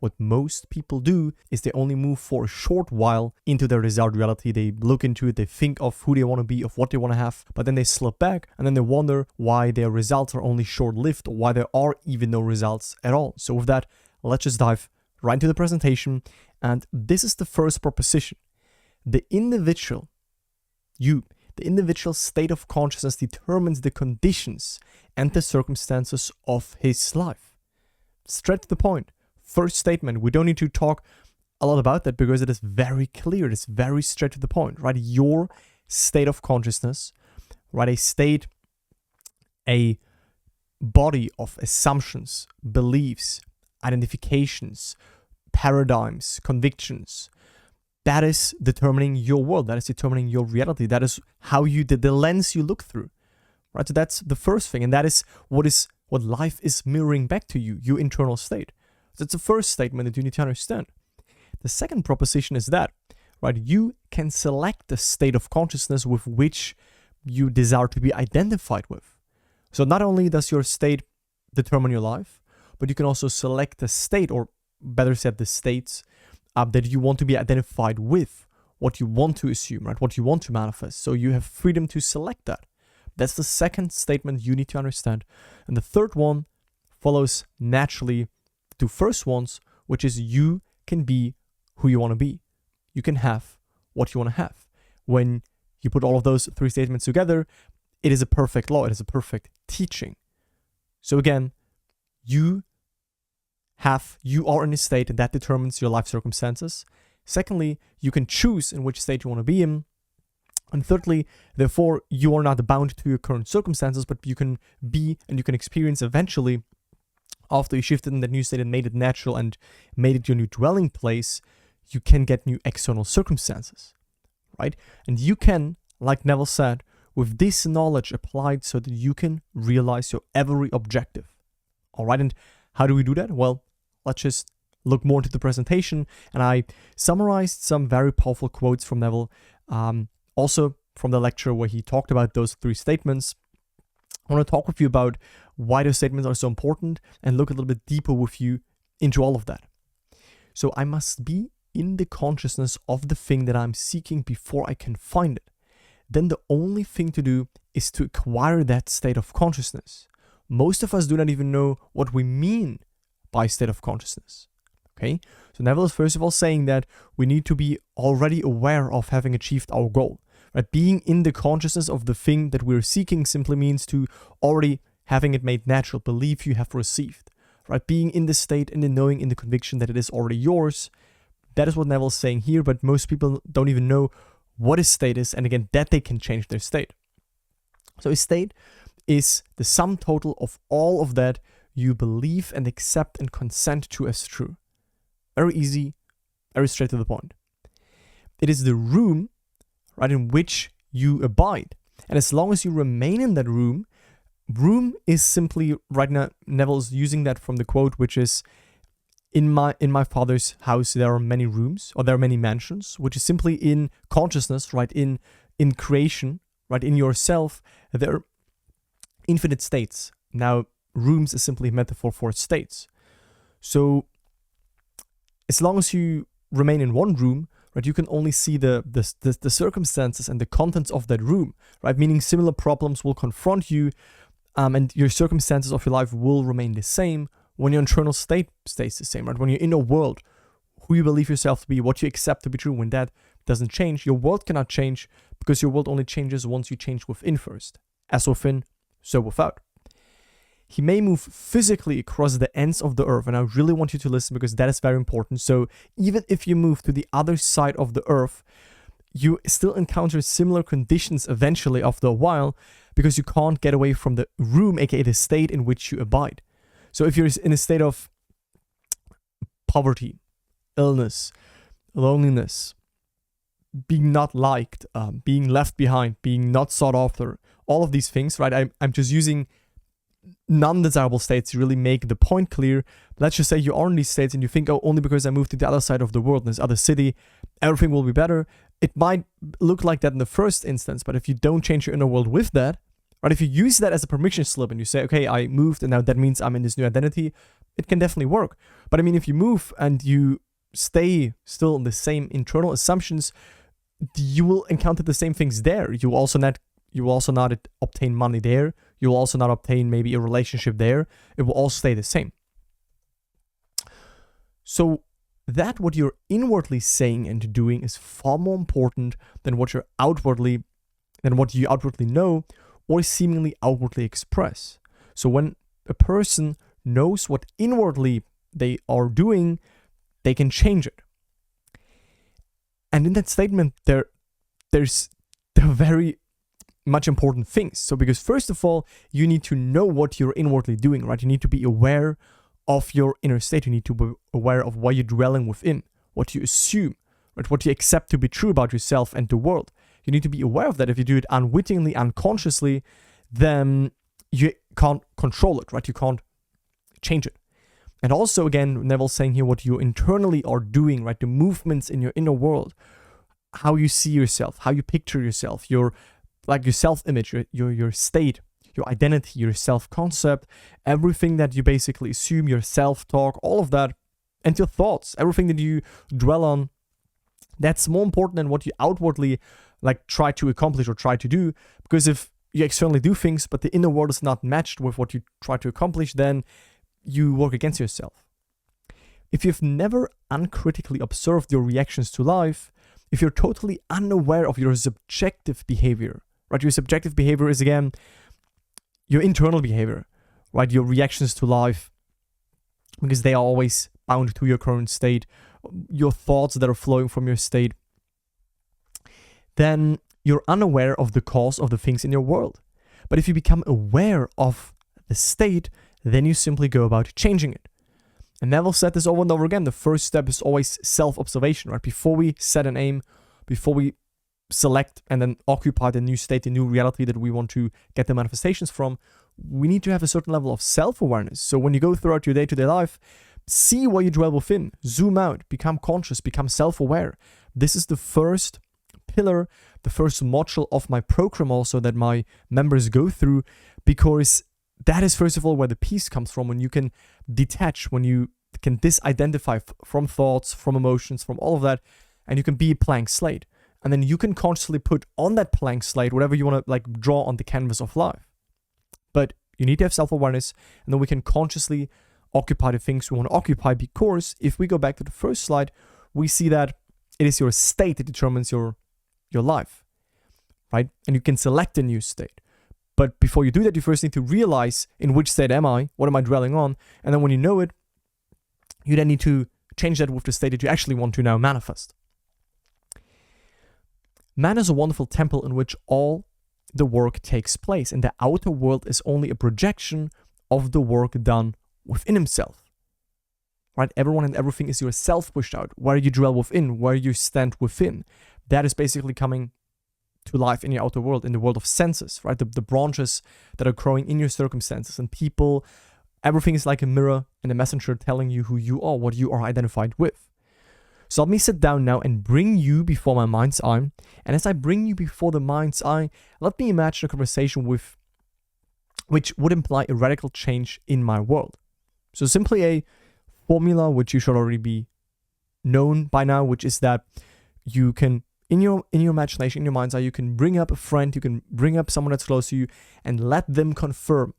What most people do is they only move for a short while into their desired reality. They look into it, they think of who they want to be, of what they want to have, but then they slip back and then they wonder why their results are only short-lived or why there are even no results at all. So with that, let's just dive right into the presentation. And this is the first proposition. The individual state of consciousness determines the conditions and the circumstances of his life. Straight to the point. First statement, we don't need to talk a lot about that because it is very clear. It is very straight to the point, right? Your state of consciousness, right? A body of assumptions, beliefs, identifications, paradigms, convictions, that is determining your world. That is determining your reality. That is how the lens you look through, right? So that's the first thing. And that is what life is mirroring back to you, your internal state. That's the first statement that you need to understand. The second proposition is that, right, you can select the state of consciousness with which you desire to be identified with. So not only does your state determine your life, but you can also select the state, or better said, the states that you want to be identified with, what you want to assume, right, what you want to manifest. So you have freedom to select that. That's the second statement you need to understand. And the third one follows naturally to first ones, which is you can be who you want to be. You can have what you want to have. When you put all of those three statements together, it is a perfect law. It is a perfect teaching. So again, you are in a state that determines your life circumstances. Secondly, you can choose in which state you want to be in. And thirdly, therefore, you are not bound to your current circumstances, but you can be and you can experience eventually, after you shifted in that new state and made it natural and made it your new dwelling place, you can get new external circumstances, right? And you can, like Neville said, with this knowledge applied so that you can realize your every objective, all right? And how do we do that? Well, let's just look more into the presentation. And I summarized some very powerful quotes from Neville, also from the lecture where he talked about those three statements. I want to talk with you about why those statements are so important and look a little bit deeper with you into all of that. So I must be in the consciousness of the thing that I'm seeking before I can find it. Then the only thing to do is to acquire that state of consciousness. Most of us do not even know what we mean by state of consciousness. Okay? So Neville is first of all saying that we need to be already aware of having achieved our goal. Right? Being in the consciousness of the thing that we're seeking simply means to already having it made natural, believe you have received. Right? Being in the state, in the knowing, in the conviction that it is already yours. That is what Neville is saying here, but most people don't even know what a state is, and again, that they can change their state. So a state is the sum total of all of that you believe and accept and consent to as true. Very easy, very straight to the point. It is the room, right, in which you abide. And as long as you remain in that room is simply, right now, Neville's using that from the quote, which is, in my father's house, there are many rooms, or there are many mansions, which is simply in consciousness, right, in creation, right, in yourself, there are infinite states. Now, rooms is simply a metaphor for states. So, as long as you remain in one room, right, you can only see the circumstances and the contents of that room, right, meaning similar problems will confront you, and your circumstances of your life will remain the same when your internal state stays the same, right? When you're in a world, who you believe yourself to be, what you accept to be true, when that doesn't change, your world cannot change, because your world only changes once you change within first. As within, so without. He may move physically across the ends of the earth, and I really want you to listen because that is very important. So even if you move to the other side of the earth, you still encounter similar conditions eventually after a while, because you can't get away from the room, aka the state in which you abide. So if you're in a state of poverty, illness, loneliness, being not liked, being left behind, being not sought after, all of these things, right? I'm just using non-desirable states to really make the point clear. Let's just say you are in these states and you think, oh, only because I moved to the other side of the world, in this other city, everything will be better. It might look like that in the first instance, but if you don't change your inner world with that, right, if you use that as a permission slip and you say, okay, I moved and now that means I'm in this new identity, it can definitely work. But I mean, if you move and you stay still in the same internal assumptions, you will encounter the same things there. You will also not obtain money there. You will also not obtain maybe a relationship there. It will all stay the same. So that what you're inwardly saying and doing is far more important than what you outwardly know or seemingly outwardly express. So when a person knows what inwardly they are doing, they can change it. And in that statement, there's very much important things. So because first of all, you need to know what you're inwardly doing, right? You need to be aware of your inner state. You need to be aware of what you're dwelling within, what you assume, right? What you accept to be true about yourself and the world. You need to be aware of that. If you do it unwittingly, unconsciously, then you can't control it, right? You can't change it. And also, again, Neville's saying here what you internally are doing, right? The movements in your inner world, how you see yourself, how you picture yourself, your self-image, your state, your identity, your self-concept, everything that you basically assume, your self-talk, all of that, and your thoughts, everything that you dwell on, that's more important than what you outwardly try to accomplish or try to do. Because if you externally do things, but the inner world is not matched with what you try to accomplish, then you work against yourself. If you've never uncritically observed your reactions to life, if you're totally unaware of your subjective behavior, right? Your subjective behavior is, again, your internal behavior, right? Your reactions to life, because they are always bound to your current state, your thoughts that are flowing from your state, then you're unaware of the cause of the things in your world. But if you become aware of the state, then you simply go about changing it. And Neville said this over and over again. The first step is always self-observation, right? Before we set an aim, before we select and then occupy the new state, the new reality that we want to get the manifestations from, we need to have a certain level of self-awareness. So when you go throughout your day-to-day life, see what you dwell within, zoom out, become conscious, become self-aware. This is the first pillar, the first module of my program also that my members go through, because that is first of all where the peace comes from, when you can detach, when you can disidentify from thoughts, from emotions, from all of that, and you can be a blank slate. And then you can consciously put on that blank slate whatever you want to draw on the canvas of life. But you need to have self-awareness, and then we can consciously occupy the things we want to occupy, because if we go back to the first slide, we see that it is your state that determines your life, right? And you can select a new state. But before you do that, you first need to realize in which state am I, what am I dwelling on, and then when you know it, you then need to change that with the state that you actually want to now manifest. Man is a wonderful temple in which all the work takes place, and the outer world is only a projection of the work done within himself. Right? Everyone and everything is yourself pushed out. Where you dwell within, where you stand within, that is basically coming to life in your outer world, in the world of senses, right? The branches that are growing in your circumstances and people. Everything is like a mirror and a messenger telling you who you are, what you are identified with. So let me sit down now and bring you before my mind's eye. And as I bring you before the mind's eye, let me imagine a conversation which would imply a radical change in my world. So simply a formula which you should already be known by now, which is that you can, in your imagination, in your mind's eye, you can bring up a friend, you can bring up someone that's close to you and let them confirm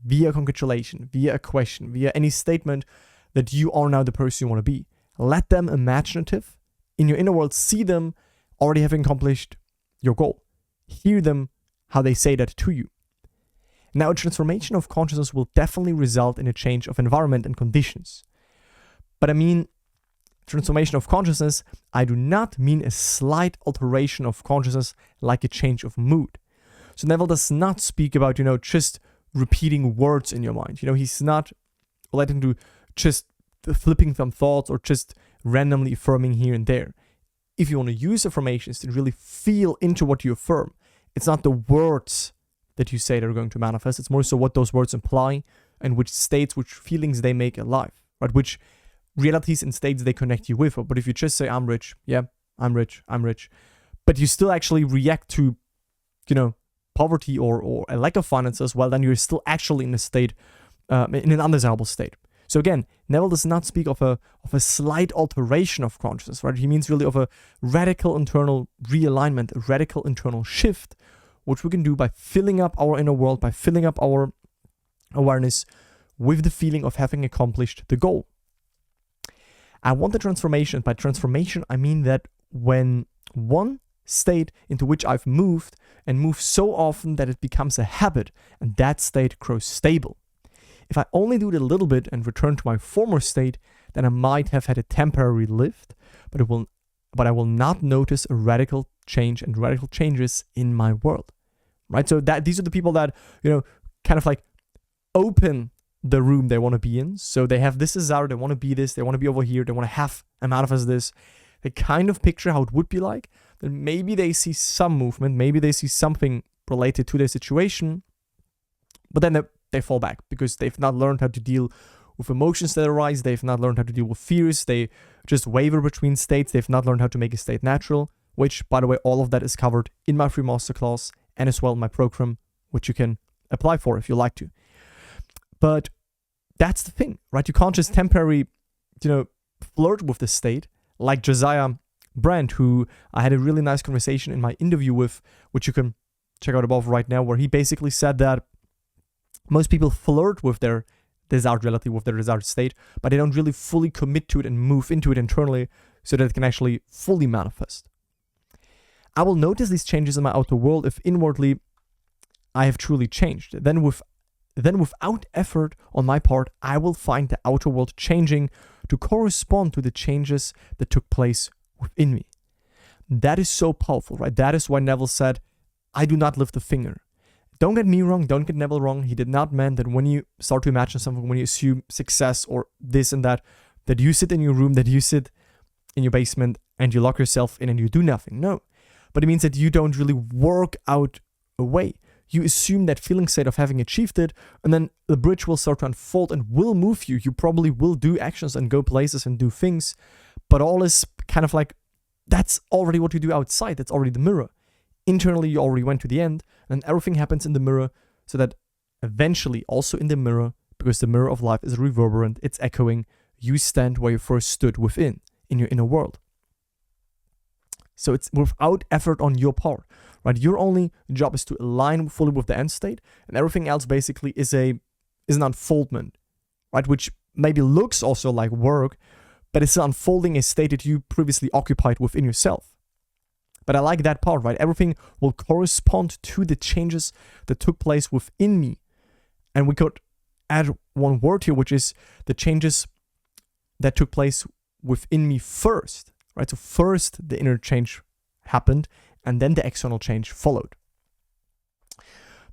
via congratulation, via a question, via any statement that you are now the person you want to be. Let them imaginative in your inner world, see them already having accomplished your goal. Hear them how they say that to you. Now, a transformation of consciousness will definitely result in a change of environment and conditions. But I mean, transformation of consciousness, I do not mean a slight alteration of consciousness like a change of mood. So Neville does not speak about, just repeating words in your mind. He's not letting to just flipping some thoughts or just randomly affirming here and there. If you want to use affirmations to really feel into what you affirm, it's not the words that you say that are going to manifest. It's more so what those words imply and which states, which feelings they make alive, right? Which realities and states they connect you with. But if you just say, I'm rich, yeah, I'm rich, but you still actually react to, poverty or a lack of finances, well, then you're still actually in a state, in an undesirable state. So again, Neville does not speak of a slight alteration of consciousness, right? He means really of a radical internal realignment, a radical internal shift, which we can do by filling up our inner world, by filling up our awareness with the feeling of having accomplished the goal. I want the transformation. By transformation, I mean that when one state into which I've moved and move so often that it becomes a habit, and that state grows stable. If I only do it a little bit and return to my former state, then I might have had a temporary lift, but I will not notice a radical change and radical changes in my world, right? So that these are the people that, kind of like open the room they want to be in. So they have this desire, they want to be this, they want to be over here, they want to have a manifest this. They kind of picture how it would be like. Then maybe they see some movement, maybe they see something related to their situation, but then they fall back because they've not learned how to deal with emotions that arise. They've not learned how to deal with fears. They just waver between states. They've not learned how to make a state natural, which, by the way, all of that is covered in my free masterclass and as well in my program, which you can apply for if you like to. But that's the thing, right? You can't just temporarily, flirt with the state like Josiah Brandt, who I had a really nice conversation in my interview with, which you can check out above right now, where he basically said that most people flirt with their desired reality, with their desired state, but they don't really fully commit to it and move into it internally so that it can actually fully manifest. I will notice these changes in my outer world if inwardly I have truly changed. Then without effort on my part, I will find the outer world changing to correspond to the changes that took place within me. That is so powerful, right? That is why Neville said, I do not lift a finger. Don't get me wrong, don't get Neville wrong. He did not mean that when you start to imagine something, when you assume success or this and that you sit in your room, that you sit in your basement and you lock yourself in and you do nothing. No. But it means that you don't really work out a way. You assume that feeling state of having achieved it, and then the bridge will start to unfold and will move you. You probably will do actions and go places and do things, but all is kind of like, that's already what you do outside. That's already the mirror. Internally, you already went to the end, and everything happens in the mirror, so that eventually, also in the mirror, because the mirror of life is reverberant, it's echoing, you stand where you first stood within, in your inner world. So it's without effort on your part, right? Your only job is to align fully with the end state, and everything else basically is an unfoldment, right? Which maybe looks also like work, but it's unfolding a state that you previously occupied within yourself. But I like that part, right? Everything will correspond to the changes that took place within me. And we could add one word here, which is the changes that took place within me first, right? So first the inner change happened, and then the external change followed.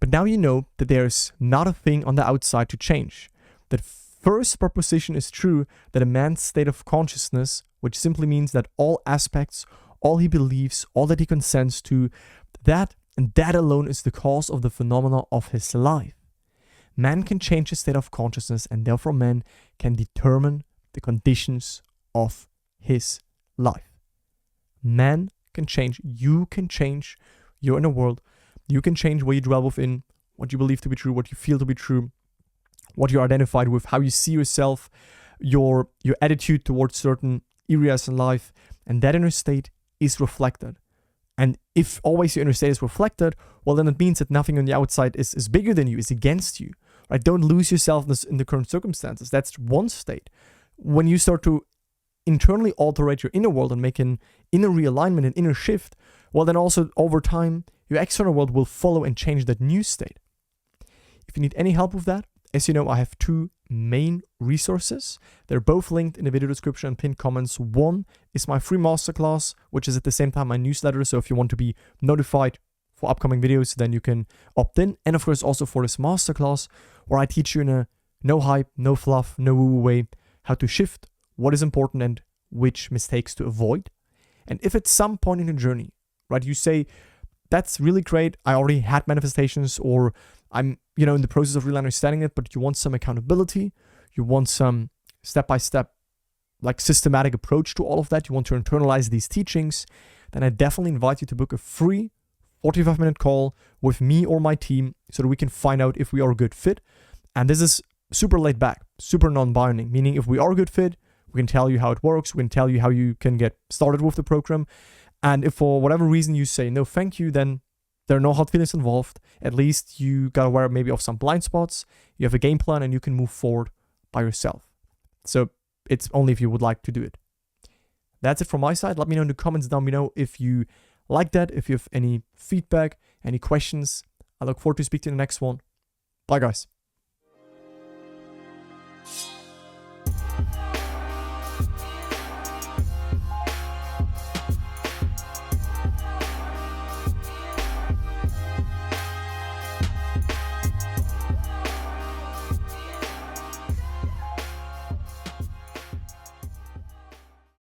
But now you know that there's not a thing on the outside to change. That first proposition is true, that a man's state of consciousness, which simply means that all aspects, all he believes, all that he consents to, that and that alone is the cause of the phenomena of his life. Man can change his state of consciousness, and therefore man can determine the conditions of his life. Man can change. You can change your inner world. You can change where you dwell within, what you believe to be true, what you feel to be true, what you're identified with, how you see yourself, your attitude towards certain areas in life, and that inner state is reflected. And if always your inner state is reflected, well, then it means that nothing on the outside is bigger than you, is against you, right? Don't lose yourself in the current circumstances. That's one state. When you start to internally alterate your inner world and make an inner realignment, an inner shift, well, then also over time, your external world will follow and change that new state. If you need any help with that, as you know, I have two main resources. They're both linked in the video description and pinned comments. One is my free masterclass, which is at the same time my newsletter. So if you want to be notified for upcoming videos, then you can opt in. And of course, also for this masterclass, where I teach you in a no hype, no fluff, no woo-woo way, how to shift, what is important and which mistakes to avoid. And if at some point in the journey, right, you say, that's really great, I already had manifestations, or I'm, in the process of really understanding it, but you want some accountability, you want some step-by-step, like systematic approach to all of that, you want to internalize these teachings, then I definitely invite you to book a free 45-minute call with me or my team so that we can find out if we are a good fit. And this is super laid back, super non-binding, meaning if we are a good fit, we can tell you how it works, we can tell you how you can get started with the program. And if for whatever reason you say no thank you, then there are no hard feelings involved. At least you got aware maybe of some blind spots, you have a game plan, and you can move forward by yourself. So it's only if you would like to do it. That's it from my side. Let me know in the comments down below if you like that, if you have any feedback, any questions. I look forward to speaking to you in the next one. Bye, guys.